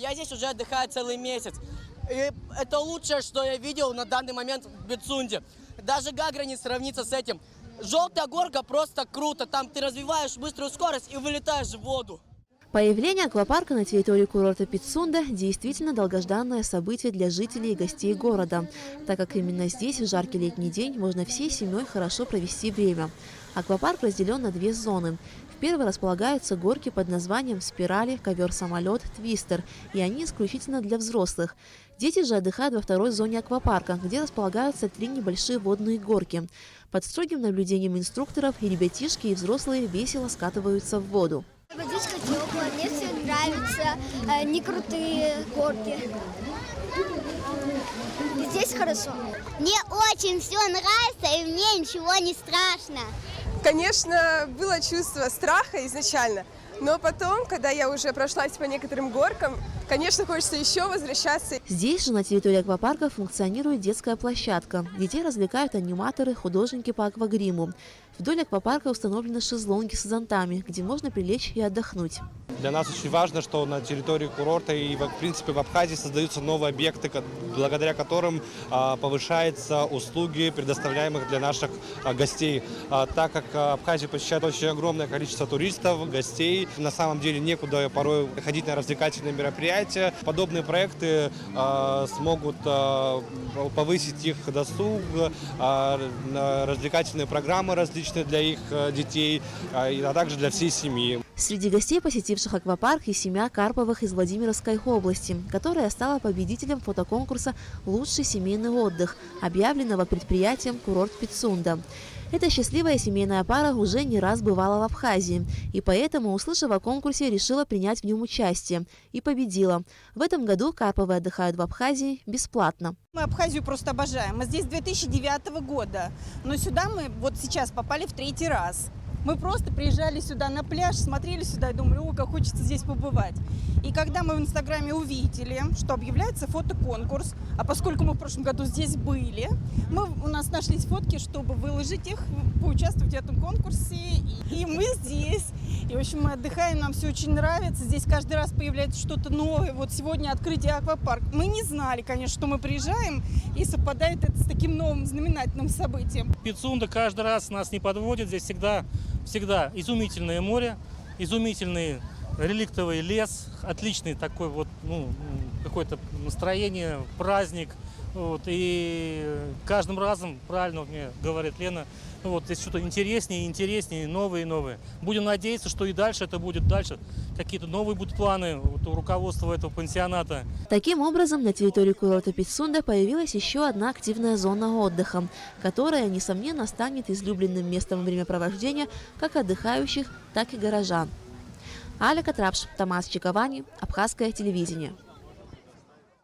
Я здесь уже отдыхаю целый месяц. И это лучшее, что я видел на данный момент в Пицунде. Даже Гагра не сравнится с этим. Желтая горка просто круто. Там ты развиваешь быструю скорость и вылетаешь в воду. Появление аквапарка на территории курорта Пицунда действительно долгожданное событие для жителей и гостей города, так как именно здесь в жаркий летний день можно всей семьей хорошо провести время. Аквапарк разделен на две зоны. В первой располагаются горки под названием «Спирали», «Ковер-самолет», «Твистер», и они исключительно для взрослых. Дети же отдыхают во второй зоне аквапарка, где располагаются 3 небольшие водные горки. Под строгим наблюдением инструкторов и ребятишки, и взрослые весело скатываются в воду. Водичка теплая, мне все нравится, не крутые горки. Здесь хорошо. Мне очень все нравится, и мне ничего не страшно. Конечно, было чувство страха изначально, но потом, когда я уже прошлась по некоторым горкам, конечно, хочется еще возвращаться. Здесь же на территории аквапарка функционирует детская площадка. Детей развлекают аниматоры, художники по аквагриму. Вдоль аквапарка установлены шезлонги с зонтами, где можно прилечь и отдохнуть. Для нас очень важно, что на территории курорта и, в принципе, в Абхазии создаются новые объекты, благодаря которым повышаются услуги, предоставляемых для наших гостей. Так как Абхазия посещает очень огромное количество туристов, гостей, на самом деле некуда порой ходить на развлекательные мероприятия. Подобные проекты смогут повысить их досуг, развлекательные программы различные для их детей, а также для всей семьи. Среди гостей, посетивших аквапарк, и семья Карповых из Владимирской области, которая стала победителем фотоконкурса «Лучший семейный отдых», объявленного предприятием «Курорт Пицунда». Эта счастливая семейная пара уже не раз бывала в Абхазии, и поэтому, услышав о конкурсе, решила принять в нем участие и победила. В этом году Карповы отдыхают в Абхазии бесплатно. Мы Абхазию просто обожаем. Мы здесь с 2009 года, но сюда мы вот сейчас попали в 3-й раз. Мы просто приезжали сюда на пляж, смотрели сюда и думали, о, как хочется здесь побывать. И когда мы в Инстаграме увидели, что объявляется фотоконкурс, а поскольку мы в прошлом году здесь были, у нас нашлись фотки, чтобы выложить их, поучаствовать в этом конкурсе, и мы здесь. И, в общем, мы отдыхаем, нам все очень нравится. Здесь каждый раз появляется что-то новое. Вот сегодня открытие аквапарка. Мы не знали, конечно, что мы приезжаем, и совпадает это с таким новым знаменательным событием. Пицунда каждый раз нас не подводит. Здесь всегда изумительное море, изумительный реликтовый лес, отличный такой вот, какое-то настроение, праздник. Вот, и каждым разом, правильно мне говорит Лена, здесь что-то интереснее, новые и новые. Будем надеяться, что и дальше это будет дальше. Какие-то новые будут планы у руководства этого пансионата. Таким образом, на территории курорта Пицунда появилась еще одна активная зона отдыха, которая, несомненно, станет излюбленным местом времяпровождения как отдыхающих, так и горожан. Аля Катрапш, Томас Чиковани, Абхазское телевидение.